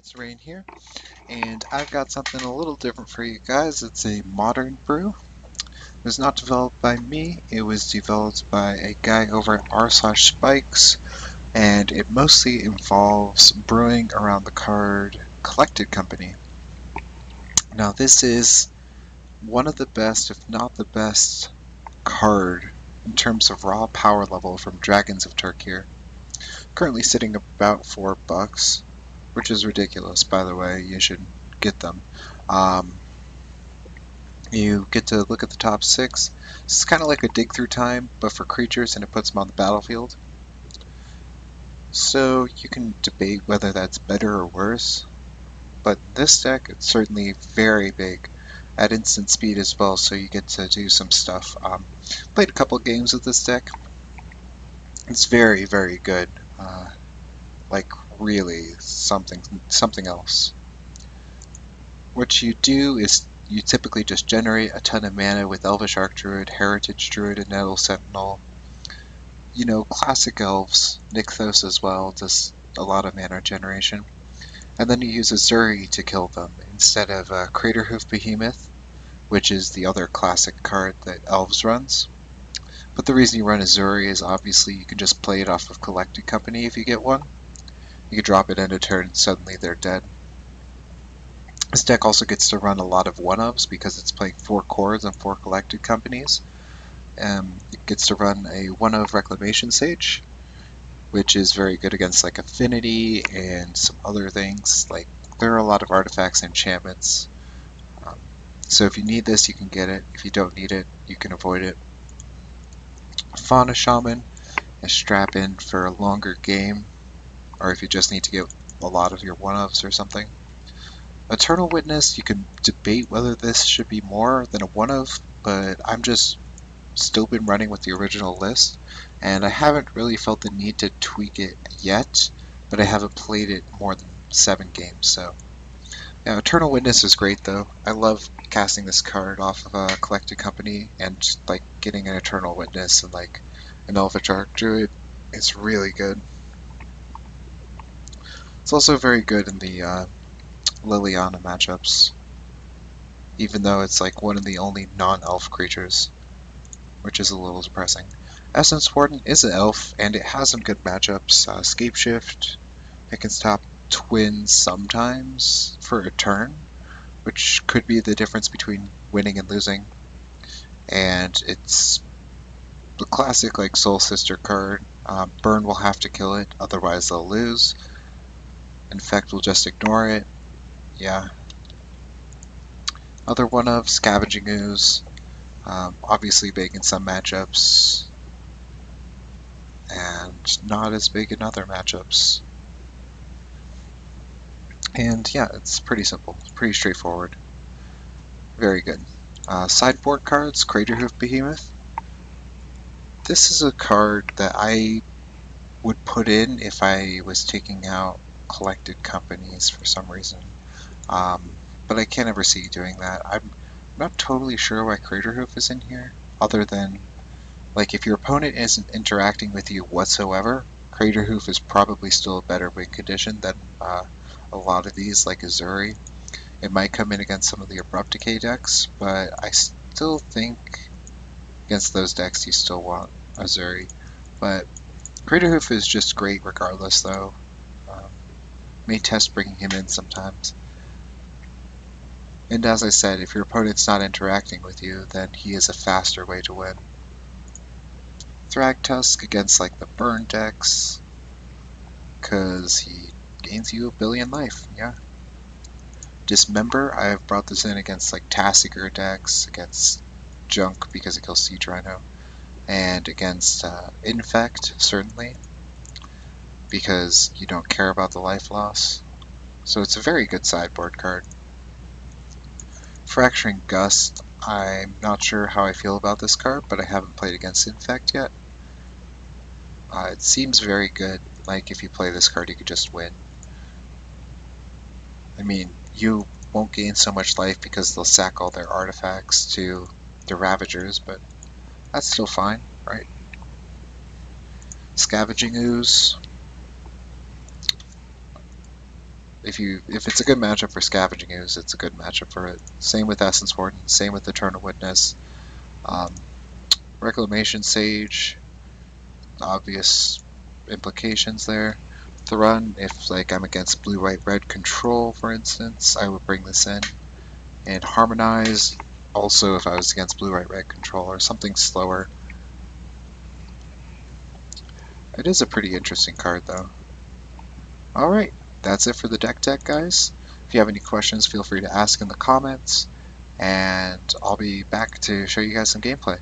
it's Rain here, and I've got something a little different for you guys. It's a modern brew. It was not developed by me, it was developed by a guy over at r/spikes, and it mostly involves brewing around the card Collected Company. Now, this is one of the best, if not the best, card in terms of raw power level from Dragons of Tarkir. Currently sitting about $4, which is ridiculous, by the way. You should get them. Um, you get to look at the top 6. It's kind of like a dig through time, but for creatures, and it puts them on the battlefield. So you can debate whether that's better or worse, but this deck, it's certainly very big at instant speed as well, so you get to do some stuff. Played a couple games with this deck. It's very, very good. Like really something else. What you do is you typically just generate a ton of mana with Elvish Archdruid, Heritage Druid, and Nettle Sentinel. You know, classic elves, Nykthos as well, just a lot of mana generation. And then you use Azuri to kill them instead of Craterhoof Behemoth, which is the other classic card that Elves runs. But the reason you run Azuri is obviously you can just play it off of Collected Company if you get one. You can drop it end of turn and suddenly they're dead. This deck also gets to run a lot of 1-ofs because it's playing 4 cores and 4 Collected Companies. It gets to run a 1-of Reclamation Sage, which is very good against like Affinity and some other things. Like, there are a lot of artifacts and enchantments. So if you need this, you can get it. If you don't need it, you can avoid it. Fauna Shaman, a strap in for a longer game, or if you just need to get a lot of your 1-ofs or something. Eternal Witness, you can debate whether this should be more than a 1-of, but I'm just still been running with the original list, and I haven't really felt the need to tweak it yet, but I haven't played it more than 7 games, so. Yeah, Eternal Witness is great though. I love casting this card off of a Collected Company, and just, like, getting an Eternal Witness and like an Elvish Archdruid is really good. It's also very good in the Liliana matchups, even though it's like one of the only non-elf creatures, which is a little depressing. Essence Warden is an elf, and it has some good matchups. Scape Shift, it can stop twins sometimes for a turn, which could be the difference between winning and losing. And it's the classic like Soul Sister card. Burn will have to kill it, otherwise they'll lose. Infect will just ignore it. Yeah. Other 1-of Scavenging Ooze. Obviously big in some matchups, and not as big in other matchups. And yeah, it's pretty simple, pretty straightforward. Very good. Sideboard cards, Craterhoof Behemoth. This is a card that I would put in if I was taking out Collected Companies for some reason. But I can't ever see doing that. I'm not totally sure why Craterhoof is in here, other than, like, if your opponent isn't interacting with you whatsoever, Craterhoof is probably still a better win condition than a lot of these, like Azuri. It might come in against some of the Abrupt Decay decks, but I still think against those decks you still want Azuri. But Craterhoof is just great regardless, though. May test bringing him in sometimes. And as I said, if your opponent's not interacting with you, then he is a faster way to win. Thragtusk against like the burn decks, because he gains you 1 billion life, yeah. Dismember, I have brought this in against like Tassiger decks, against Junk because it kills Siege Rhino, and against Infect, certainly, because you don't care about the life loss. So it's a very good sideboard card. Fracturing Gust, I'm not sure how I feel about this card, but I haven't played against Infect yet. It seems very good. Like, if you play this card, you could just win. I mean, you won't gain so much life because they'll sack all their artifacts to the Ravagers, but that's still fine, right? Scavenging Ooze. if it's a good matchup for Scavenging Ooze, it's a good matchup for it. Same with Essence Warden, same with Eternal Witness. Um, Reclamation Sage, obvious implications there. Thrun, if like I'm against blue, white, red control, for instance, I would bring this in. And Harmonize, also if I was against blue, white, red control or something slower. It is a pretty interesting card though. Alright, that's it for the deck tech, guys. If you have any questions, feel free to ask in the comments, and I'll be back to show you guys some gameplay.